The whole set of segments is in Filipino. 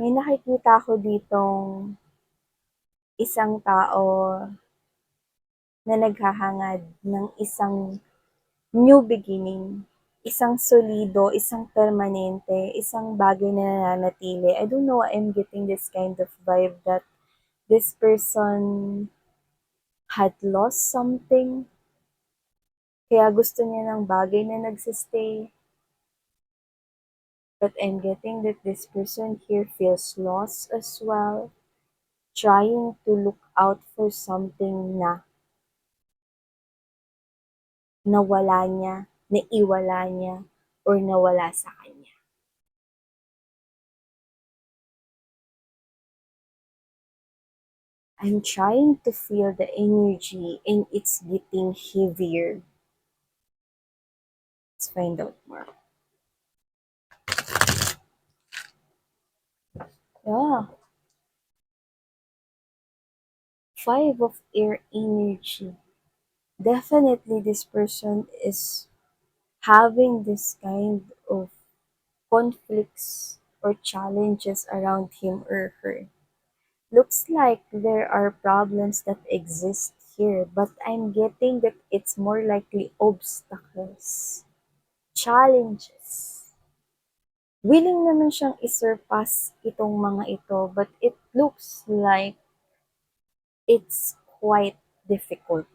May nakikita ko ditong isang tao na naghahangad ng isang new beginning, isang solido, isang permanente, isang bagay na nananatili. I don't know, I'm getting this kind of vibe that this person had lost something, kaya gusto niya ng bagay na nagsistay. But I'm getting that this person here feels lost as well, trying to look out for something na nawala niya, naiwala niya, or nawala sa kanya. I'm trying to feel the energy and it's getting heavier. Let's find out more. Yeah, five of air energy. Definitely this person is having this kind of conflicts or challenges around him or her. Looks like there are problems that exist here, but I'm getting that it's more likely obstacles, challenges. Willing naman siyang isurpass itong mga ito, but it looks like it's quite difficult.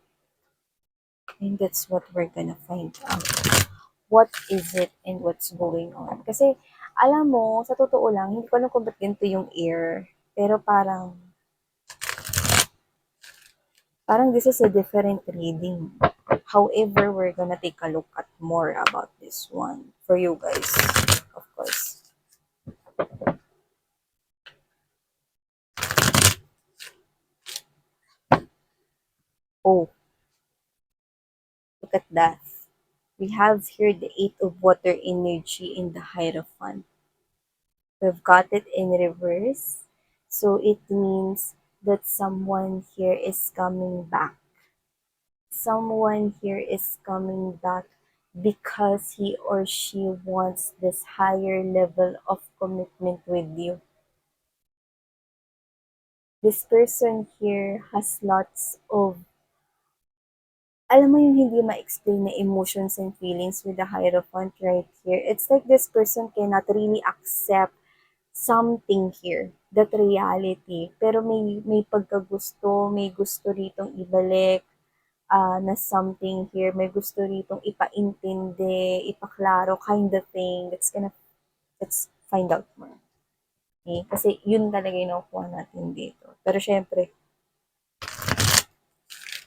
And that's what we're gonna find out. What is it and what's going on? Kasi, alam mo, sa totoo lang, hindi ko alam kung ba't ganito yung ear. Pero parang this is a different reading. However, we're gonna take a look at more about this one for you guys, of course. Oh, look at that. We have here the Eight of Water energy in the Hierophant. We've got it in reverse. So it means that someone here is coming back. Someone here is coming back because he or she wants this higher level of commitment with you. This person here has lots of, alam mo yung hindi ma-explain na emotions and feelings with the Hierophant right here. It's like this person cannot really accept something here, that reality. Pero may pagkagusto, may gusto ritong ibalik na something here. May gusto ritong ipaintindi, ipaklaro, kind of thing. Let's find out more. Okay? Kasi yun talaga yung nakukuha natin dito. Pero syempre,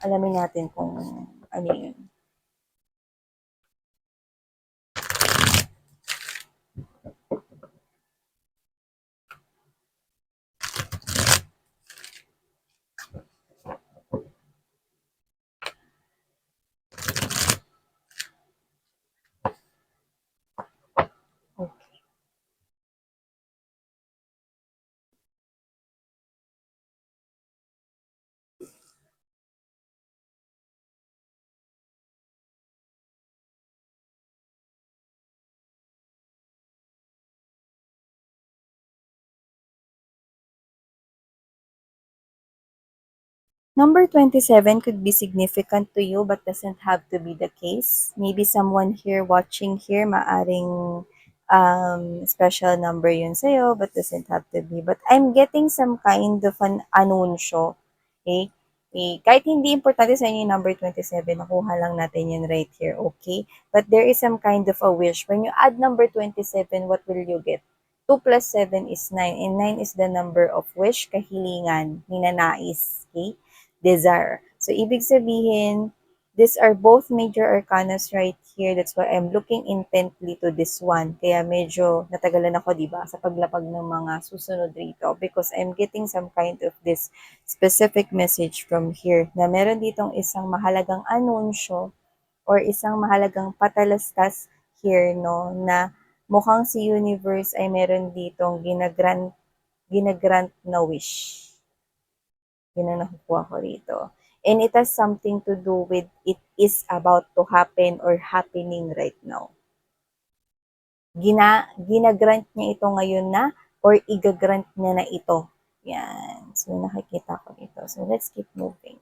alamin natin kung ano yun. Okay. Number 27 could be significant to you but doesn't have to be the case. Maybe someone here watching here, maaring special number yun sa'yo but doesn't have to be. But I'm getting some kind of an anunsyo. Okay? Kahit hindi importante sa inyo yung number 27, nakuha lang natin yun right here. Okay? But there is some kind of a wish. When you add number 27, what will you get? 2 plus 7 is 9. And 9 is the number of wish, kahilingan, ninanais. Okay? Desire. So, ibig sabihin, these are both major arcanas right here. That's why I'm looking intently to this one. Kaya medyo natagalan ako, di ba, sa paglapag ng mga susunod rito because I'm getting some kind of this specific message from here na meron ditong isang mahalagang anunsyo or isang mahalagang patalastas here, no, na mukhang si universe ay meron ditong ginagrant na wish. Yun ang nakukuha ko rito. And it has something to do with it is about to happen or happening right now. Ginagrant niya ito ngayon na or igagrant niya na ito. Yan. So, nakikita ko dito. So, let's keep moving.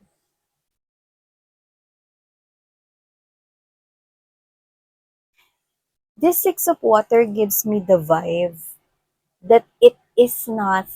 This Six of Water gives me the vibe that it is not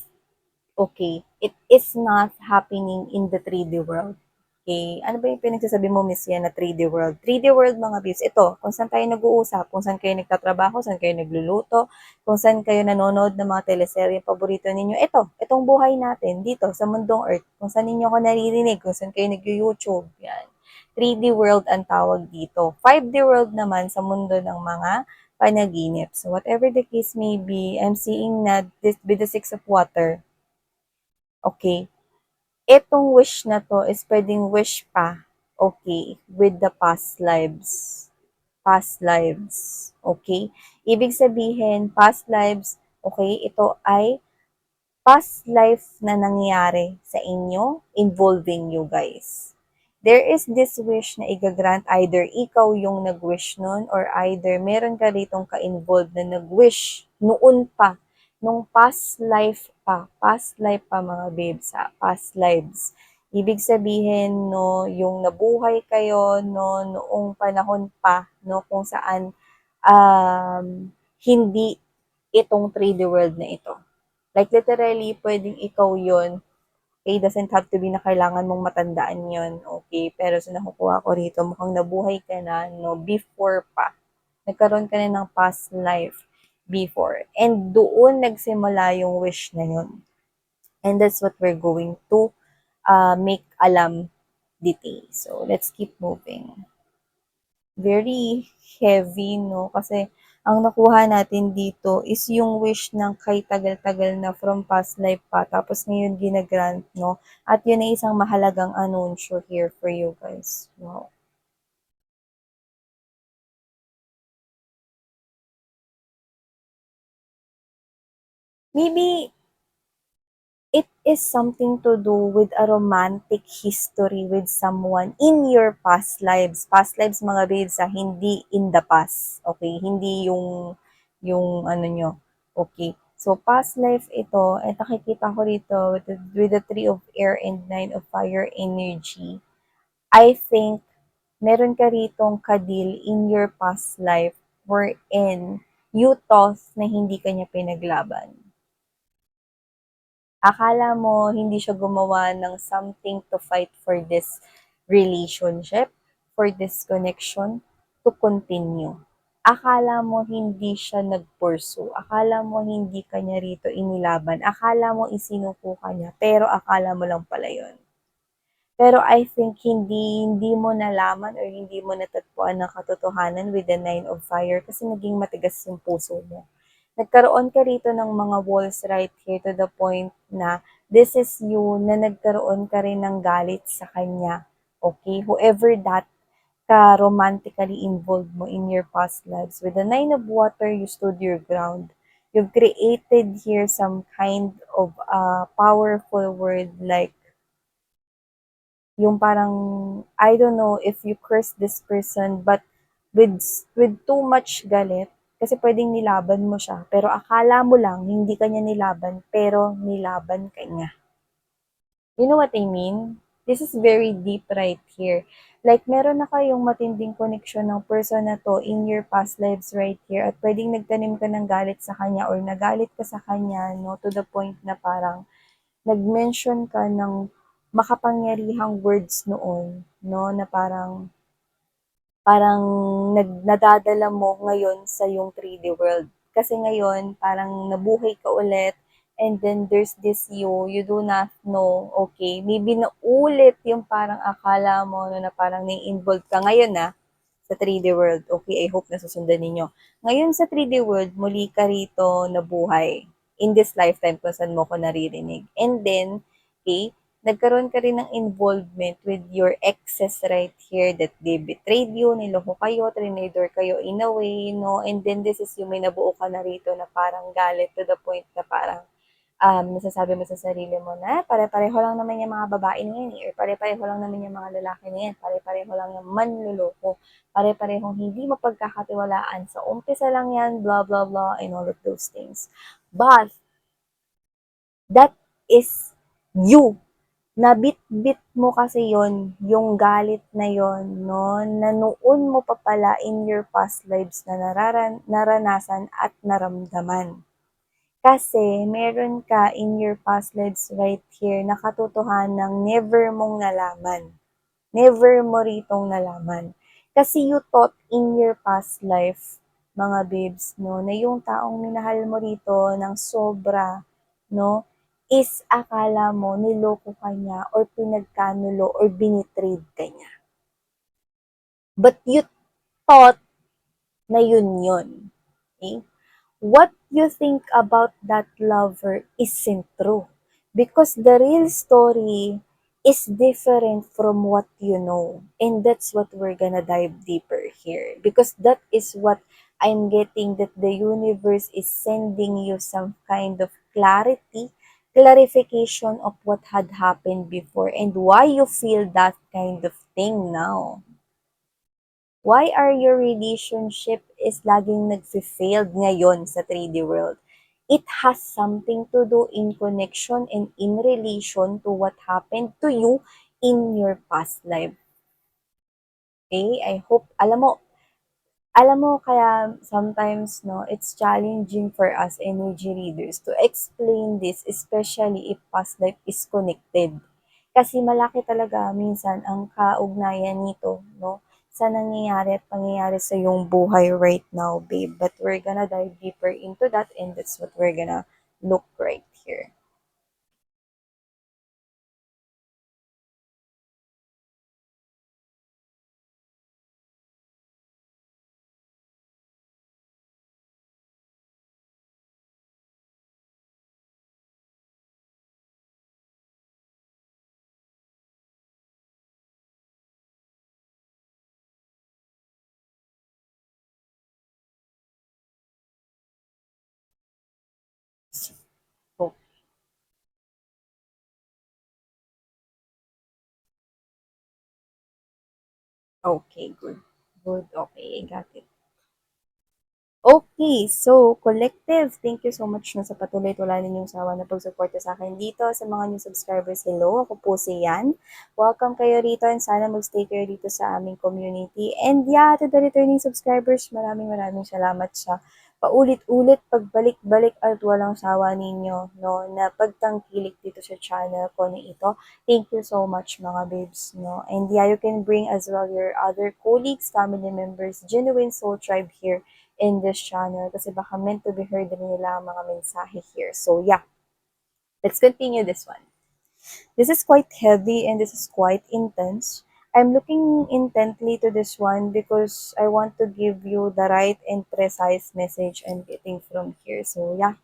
okay. It is not happening in the 3D world. Okay? Ano ba yung pinagsasabi mo, Miss Yan, na 3D world? 3D world, mga babes, ito, kung saan tayo nag-uusap, kung saan kayo nagtatrabaho, saan kayo nagluluto, kung saan kayo nanonood ng mga teleserye paborito ninyo, itong buhay natin, dito, sa mundong Earth, kung saan ninyo ako naririnig, kung saan kayo nag-YouTube, yan. 3D world ang tawag dito. 5D world naman sa mundo ng mga panaginip. So, whatever the case may be, I'm seeing na this with the Six of Water, okay, etong wish na 'to is puwedeng wish pa, okay, with the past lives. Past lives, okay? Ibig sabihin, past lives, okay, ito ay past life na nangyari sa inyo involving you guys. There is this wish na igagrant either ikaw yung nag-wish nun or either meron ka ditong ka-involved na nag-wish noon pa, nung past life pa mga babes ha, past lives. Ibig sabihin, no, yung nabuhay kayo, no, noong panahon pa, no, kung saan hindi itong 3D world na ito. Like literally, pwedeng ikaw yun. Okay, doesn't have to be na kailangan mong matandaan yun. Okay, pero sa nakukuha ko rito, mukhang nabuhay ka na, no, before pa. Nagkaroon ka na ng past life before. And doon nagsimula yung wish na yun. And that's what we're going to make alam detail. So, let's keep moving. Very heavy, no? Kasi ang nakuha natin dito is yung wish ng kay tagal-tagal na from past life pa, tapos ngayon ginagrant, no? At yun ay isang mahalagang anunsyo here for you guys. Wow. Maybe it is something to do with a romantic history with someone in your past lives. Past lives, mga babes, hindi in the past. Okay? Hindi yung ano nyo. Okay? So, past life ito, at nakikita ko rito with the Three of Air and Nine of Fire energy. I think meron ka ritong kadil in your past life wherein you thought na hindi kanya pinaglaban. Akala mo hindi siya gumawa ng something to fight for this relationship, for this connection, to continue. Akala mo hindi siya nag-pursue. Akala mo hindi kanya rito inilaban. Akala mo isinuko ka niya, pero akala mo lang pala yun. Pero I think hindi mo nalaman or hindi mo natatpuan ng katotohanan with the Nine of Fire kasi naging matigas yung puso mo. Nagkaroon ka rito ng mga walls right here to the point na this is you na nagkaroon ka rin ng galit sa kanya. Okay? Whoever that ka romantically involved mo in your past lives. With the Nine of Water, you stood your ground. You've created here some kind of powerful word like yung parang, I don't know if you curse this person, but with too much galit, kasi pwedeng nilaban mo siya, pero akala mo lang, hindi ka niya nilaban, pero nilaban ka niya. You know what I mean? This is very deep right here. Like, meron na kayong matinding connection ng person na to in your past lives right here at pwedeng nagtanim ka ng galit sa kanya or nagalit ka sa kanya, no, to the point na parang nag-mention ka ng makapangyarihang words noon, no, na parang parang nadadala mo ngayon sa yung 3D world. Kasi ngayon, parang nabuhay ka ulit, and then there's this you do not know, okay, maybe naulit yung parang akala mo no, na parang nai-involved ka ngayon na sa 3D world. Okay, I hope nasusundan ninyo. Ngayon sa 3D world, muli ka rito nabuhay in this lifetime kung saan mo ko naririnig. And then, okay, nagkaroon ka rin ng involvement with your exes right here that they betrayed you, niloko kayo, trinador kayo in a way, no? And then this is yung may nabuo ka na rito na parang galit to the point na parang nasasabi mo sa sarili mo na pare-pareho lang naman yung mga babae na yan, or pare-pareho lang naman yung mga lalaki na yan, pare-pareho lang yung manluloko, pare-parehong hindi mapagkakatiwalaan, sa umpisa lang yan, blah, blah, blah, and all of those things. But, That is you. Nabitbit mo kasi yon, yung galit na yon, no, na noon mo pa pala in your past lives na naranasan at naramdaman. Kasi meron ka in your past lives right here na katotohanang never mong nalaman. Never mo ritong nalaman. Kasi you thought in your past life, mga babes, no, na yung taong minahal mo rito ng sobra, no, is akala mo niloko ka niya or pinagkanulo or binitrade ka niya. But you thought na yun yun. Okay? What you think about that lover isn't true. Because the real story is different from what you know. And that's what we're gonna dive deeper here. Because that is what I'm getting, that the universe is sending you some kind of clarification of what had happened before and why you feel that kind of thing now. Why are your relationship is laging nagfi-failed ngayon sa 3D world? It has something to do in connection and in relation to what happened to you in your past life. Okay? I hope, alam mo kaya sometimes, no, it's challenging for us energy readers to explain this, especially if past life is connected. Kasi malaki talaga minsan ang kaugnayan nito, no, sa nangyayari at pangyayari sa iyong buhay right now, babe. But we're gonna dive deeper into that, and that's what we're gonna look right here. So, okay, good. Good, okay, I got it. Okay, so collective, thank you so much na sa patuloy at wala ninyong sawa na pagsuporta sa akin dito. Sa mga new subscribers, hello, ako po si Yan. Welcome kayo rito and sana magstay kayo dito sa aming community. And yeah, to the returning subscribers, maraming maraming salamat sa paulit-ulit, pagbalik-balik at walang sawa ninyo, no, na pagtangkilik dito sa channel ko na ito. Thank you so much mga babes, no. And yeah, you can bring as well your other colleagues, family members, genuine soul tribe here in this channel kasi baka meant to be heard din nila ang mga mensahe here. So yeah, let's continue this one. This is quite heavy and this is quite intense. I'm looking intently to this one because I want to give you the right and precise message I'm getting from here. So yeah,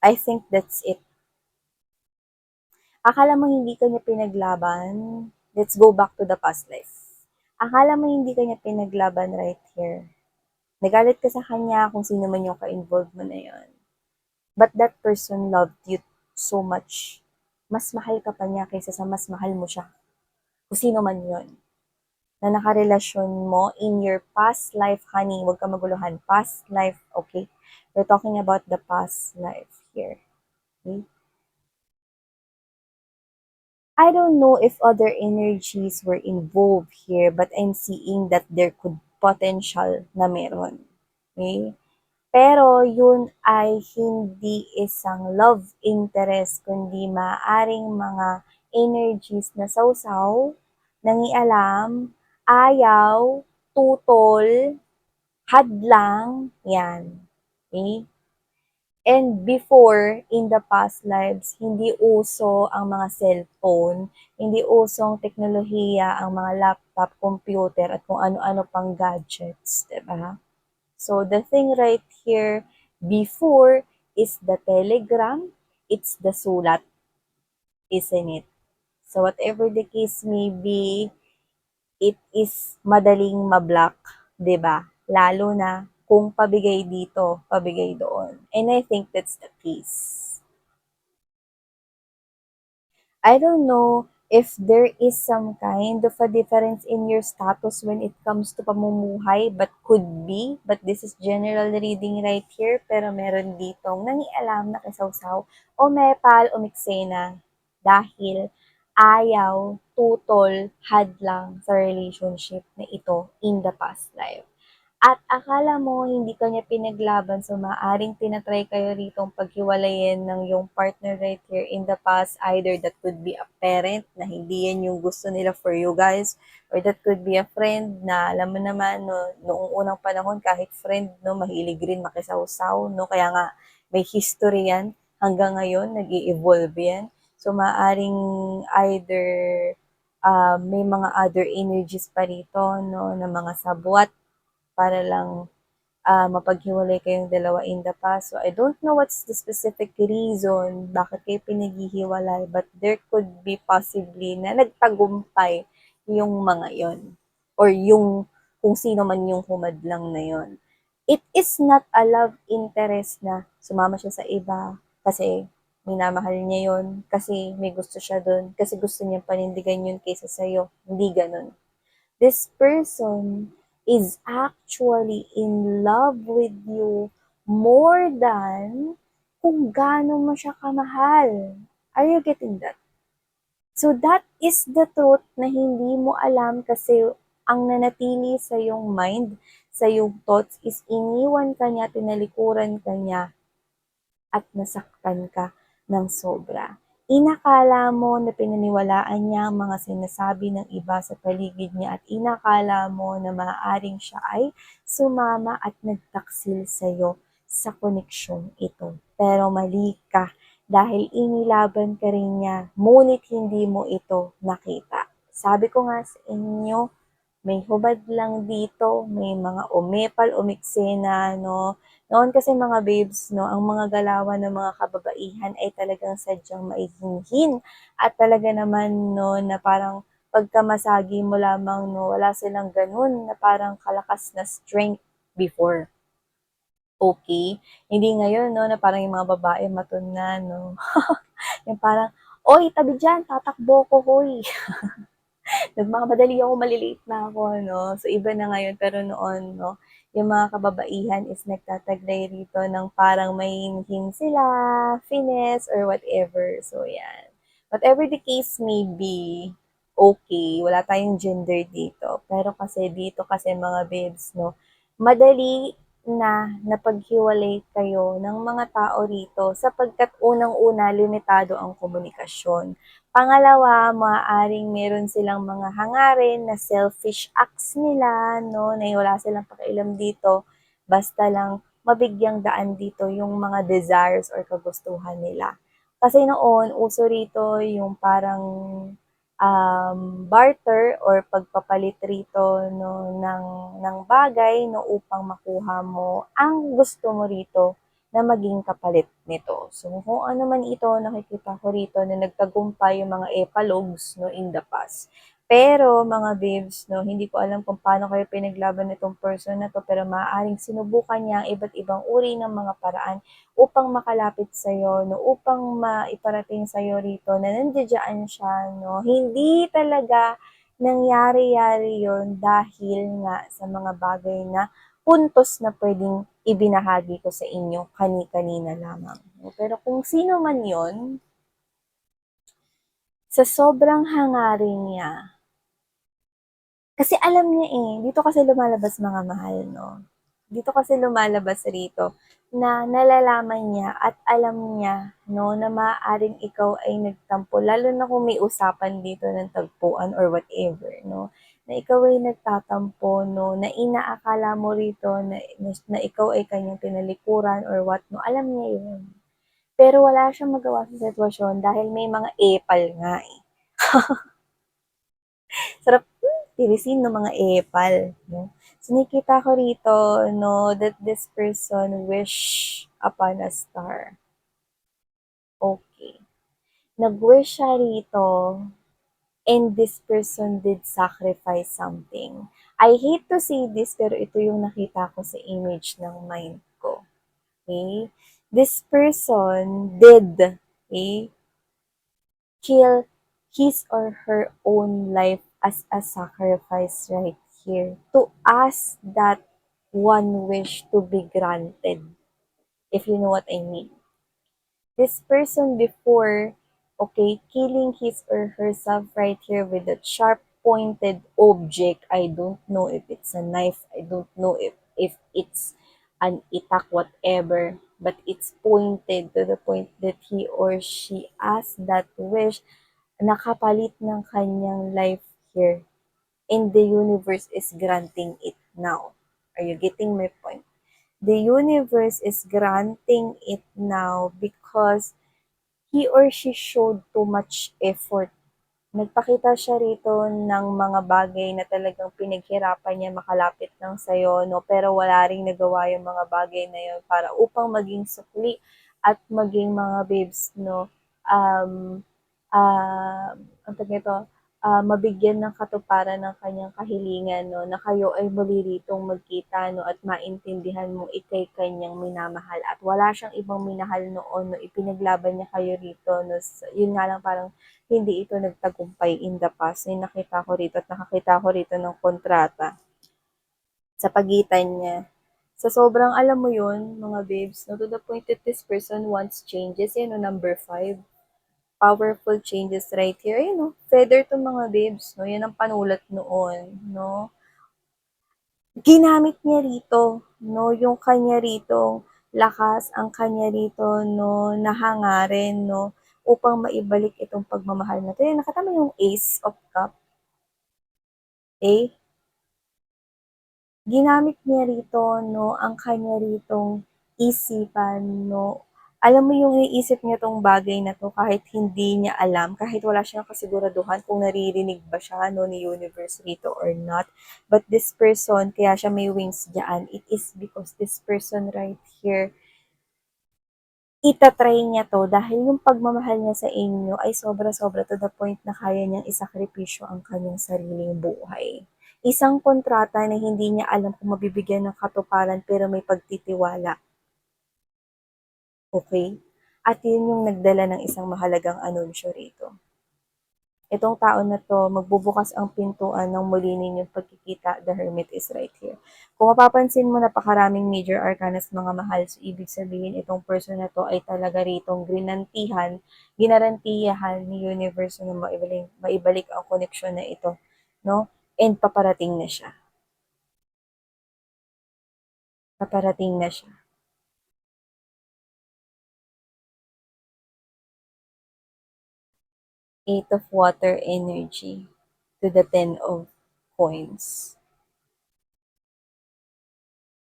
I think that's it. Akala mo hindi ka niya pinaglaban? Let's go back to the past life. Akala mo hindi ka niya pinaglaban right here? Nagalit ka sa kanya kung sino man yung ka-involved mo na yun. But that person loved you so much. Mas mahal ka pa niya kaysa sa mas mahal mo siya. Kung sino man yun. Na nakarelasyon mo in your past life, honey. Huwag ka maguluhan. Past life, okay? We're talking about the past life here. Okay? I don't know if other energies were involved here, but I'm seeing that there could potential na meron. Okay? Pero yun ay hindi isang love interest, kundi maaring mga energies na sausaw, nangialam, ayaw, tutol, hadlang, yan. Okay? And before, in the past lives, hindi uso ang mga cellphone, hindi usong teknolohiya ang mga laptop, computer, at kung ano-ano pang gadgets, diba? So the thing right here before is the telegram, it's the sulat, isn't it? So whatever the case may be, it is madaling ma-block, 'di ba? Lalo na kung pabigay dito, pabigay doon. And I think that's the case. I don't know if there is some kind of a difference in your status when it comes to pamumuhay, but this is general reading right here, pero meron ditong nangialam na kisawsaw o mepal o miksena dahil ayaw, tutol, hadlang sa relationship na ito in the past life. At akala mo hindi ka niya pinaglaban, so maaaring tinatry kayo ritong paghiwalayin ng yung partner right here in the past. Either that could be a parent na hindi yan yung gusto nila for you guys, or that could be a friend na alam mo naman, no, noong unang panahon kahit friend, no, mahilig rin makisawsaw, no, kaya nga may history yan hanggang ngayon, nag-i-evolve yan. So maaaring either may mga other energies pa rito, no, na mga sabwat para lang mapaghiwalay kayong dalawa in the past. So, I don't know what's the specific reason bakit kayo pinaghihiwalay, but there could be possibly na nagtagumpay yung mga yon or yung kung sino man yung humadlang na yon. It is not a love interest na sumama siya sa iba kasi minamahal niya yon, kasi may gusto siya doon, kasi gusto niya panindigan yun kaysa sa'yo. Hindi ganun. This person is actually in love with you more than kung gaano mo siya kamahal. Are you getting that? So that is the truth na hindi mo alam kasi ang nanatili sa iyong mind, sa iyong thoughts is iniwan ka niya, tinalikuran ka niya, at nasaktan ka ng sobra. Inakala mo na pinaniwalaan niya ang mga sinasabi ng iba sa paligid niya at inakala mo na maaaring siya ay sumama at nagtaksil sa iyo sa koneksyong ito. Pero mali ka dahil inilaban ka rin niya, ngunit hindi mo ito nakita. Sabi ko nga sa inyo, may hubad lang dito, may mga umepal, umiksena, no? Noon kasi mga babes, no, ang mga galawan ng mga kababaihan ay talagang sadyang maihinhin at talaga naman, no, na parang pagkamasagi mo lamang, no, wala silang ganun na parang kalakas na strength before. Okay? Hindi ngayon, no, na parang yung mga babae matun na, no. Yung parang, oy, tabi dyan, tatakbo ko, hoy. Nagmamadali ako, malilate na ako, no? So, iba na ngayon, pero noon, no, yung mga kababaihan is nagtataglay rito ng parang may hinhin sila, finesse, or whatever. So, yan. Whatever the case may be, okay, wala tayong gender dito. Pero kasi dito kasi mga babes, no, madali na napaghiwalay kayo ng mga tao rito sapagkat unang-una limitado ang komunikasyon. Pangalawa, maaaring meron silang mga hangarin na selfish acts nila, no, na wala silang pakialam dito, basta lang mabigyang daan dito yung mga desires or kagustuhan nila. Kasi noon, uso rito yung parang barter or pagpapalit rito, no, ng bagay, no, upang makuha mo ang gusto mo rito na maging kapalit nito. So, kung ano man ito, nakikita ko rito na nagtagumpay yung mga epalogues, no, in the past. Pero, mga babes, no, hindi ko alam kung paano kayo pinaglaban nitong person na to, pero maaaring sinubukan niya ang iba't ibang uri ng mga paraan upang makalapit sa iyo, no, upang maiparating sa iyo rito na nandiyan siya, no. Hindi talaga nangyari-yari yon dahil nga sa mga bagay na puntos na pwedeng ibinahagi ko sa inyo kani-kanina lamang. No? Pero kung sino man yon, sa sobrang hangarin niya, kasi alam niya eh, dito kasi lumalabas mga mahal, no? Dito kasi lumalabas rito na nalalaman niya at alam niya, no, na maaaring ikaw ay nagtampo, lalo na kung may usapan dito ng tagpuan or whatever, no, na ikaw ay nagtatampo, no, na inaakala mo rito na ikaw ay kanyang tinalikuran or what, no, alam niya yun. Pero wala siyang magawa sa sitwasyon dahil may mga epal nga eh. Sarap tirisin ng mga epal, no? So, nakita ko rito, no, that this person wish upon a star. Okay. Nag-wish siya rito, and this person did sacrifice something. I hate to say this, pero ito yung nakita ko sa image ng mind ko. Okay? This person did, okay, kill his or her own life as a sacrifice right here to ask that one wish to be granted, if you know what I mean. This person before, okay, killing his or herself right here with a sharp pointed object. I don't know if it's a knife. I don't know if it's an itak, whatever. But it's pointed to the point that he or she asked that wish nakapalit ng kanyang life here. And the universe is granting it now. Are you getting my point? The universe is granting it now because he or she showed too much effort. Nagpakita siya rito ng mga bagay na talagang pinaghirapan niya makalapit ng sa'yo, no? Pero wala ring nagawa yung mga bagay na yun para upang maging sukli at maging mga babes, no? Um, ang tawag nito, mabigyan ng katuparan ng kanyang kahilingan, no? Na kayo ay muli ritong magkita, no? At maintindihan mo ikay kanyang minamahal. At wala siyang ibang minahal noon, no? Ipinaglaban niya kayo rito, no? Yun nga lang parang hindi ito nagtagumpay in the past. Yung nakita ko rito at nakakita ko rito ng kontrata sa pagitan niya. Sa sobrang alam mo yun, mga babes, no, to the point that this person wants changes, yun, no, number 5. Powerful changes right here, you know, feather to mga babes, no, yan ang panulat noon, no. Ginamit niya rito, no, yung kanya rito lakas, ang kanya rito, no, nahangarin, no, upang maibalik itong pagmamahal na 'to. Yan, nakita mo yung Ace of Cup, eh? Ginamit niya rito, no, ang kanya ritong isipan, no. Alam mo yung iisip niya 'tong bagay na 'to kahit hindi niya alam, kahit wala siyang kasiguraduhan kung naririnig ba siya, no, ni universe rito or not. But this person, kaya siya may wings diyan, it is because this person right here ita-try niya 'to dahil yung pagmamahal niya sa inyo ay sobra-sobra to the point na kaya niyang isakripisyo ang kanyang sariling buhay. Isang kontrata na hindi niya alam kung mabibigyan ng katuparan pero may pagtitiwala, okay? At yun yung nagdala ng isang mahalagang anunsyo rito. Itong tao na 'to, magbubukas ang pintuan ng muli ninyong pagkikita. The Hermit is right here. Kung mapapansin mo, napakaraming major arcanas, mga mahal. So, ibig sabihin, itong person na 'to ay talaga ritong ginarantiyahan ni universe na maibalik ang koneksyon na ito, no? And paparating na siya. Paparating na siya. Eight of water energy to the 10 of coins.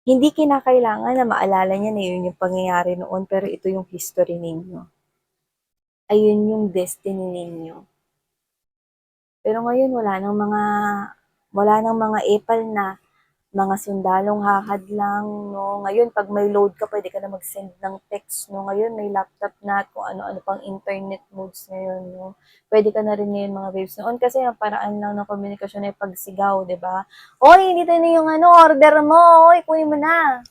Hindi kinakailangan na maalala niya na yun yung pangyayari noon, pero ito yung history ninyo. Ayun yung destiny ninyo. Pero ngayon wala nang mga epal na mga sundalong hahadlang, no? Ngayon, pag may load ka, pwede ka na mag-send ng text, no? Ngayon, may laptop na at kung ano-ano pang internet modes ngayon, no? Pwede ka na rin ngayon, mga babes. Noon kasi, ang paraan lang ng komunikasyon ay pagsigaw, di ba? Oy, dito na yung ano, order mo. Oy, kunin mo na.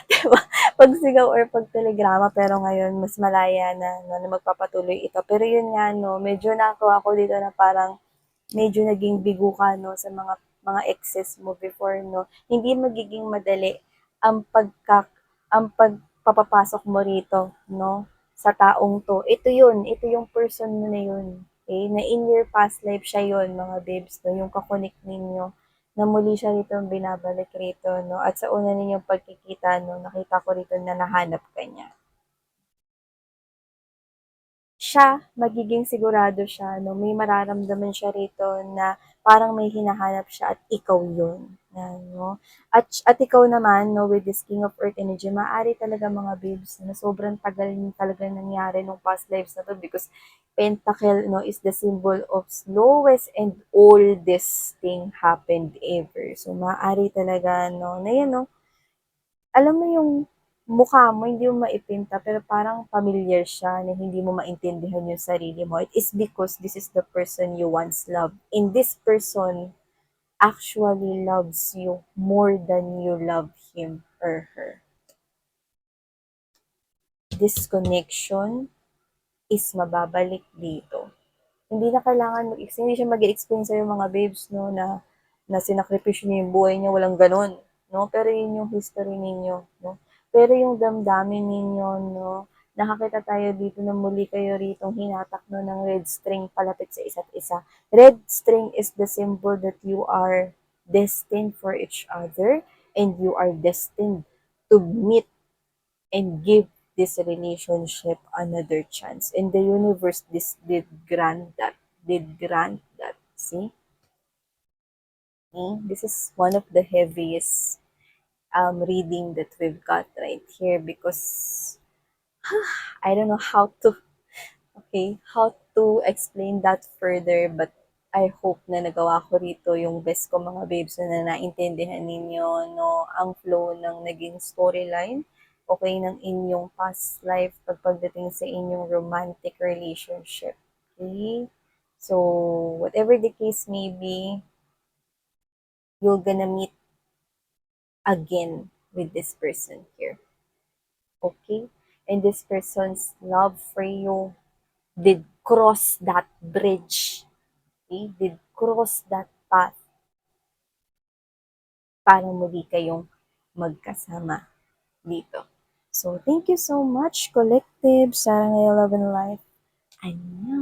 Diba? Pagsigaw or pagtelegrama, pero ngayon mas malaya na, no, na magpapatuloy ito. Pero yun nga, no, medyo nakuha ko dito na parang medyo naging bigo ka, no, sa mga exes mo before, no. Hindi magiging madali ang pagpapapasok mo rito, no, sa taong to. Ito yung person mo na yun. Okay? Na in your past life siya yun, mga babes, no, yung kakonek ninyo na muli siya rito binabalik rito, no? At sa una ninyong pagkikita, no, nakita ko rito na nahanap ka niya. Siya, magiging sigurado siya, no? May mararamdaman siya rito na parang may hinahanap siya at ikaw yun. Yan, no? At ikaw naman, no, with this King of Earth energy, maaari talaga mga babes na sobrang tagal talaga nangyari nung past lives na to because Pentacle, no, is the symbol of slowest and oldest thing happened ever. So, maaari talaga, no, na yan, no, alam mo yung mukha mo, hindi mo maipinta, pero parang familiar siya na hindi mo maintindihan yung sarili mo. It is because this is the person you once loved. And this person actually loves you more than you love him or her. This connection is mababalik dito. Hindi na kailangan mag-explain, hindi siya mag-explain sa'yo mga babes, no, na sinakripisyo niyo yung buhay niyo, walang ganun, no? Pero yun yung history ninyo, no? Pero yung damdamin ninyo, no, nakakita tayo dito na muli kayo ritong hinatak no ng red string palapit sa isa't isa. Red string is the symbol that you are destined for each other and you are destined to meet and give this relationship another chance. And the universe did grant that. See? This is one of the heaviest reading that we've got right here because I don't know how to explain that further, but I hope na nagawa ko rito yung best ko mga babes na naintindihan ninyo no ang flow ng naging storyline okay ng inyong past life pagdating sa inyong romantic relationship. Okay? So, whatever the case may be, you're gonna meet again with this person here. Okay? And this person's love for you did cross that bridge. Okay? Did cross that path para muli kayong magkasama dito. So, thank you so much, Collective, Sarah Ngayon Love and Life. Annyeong!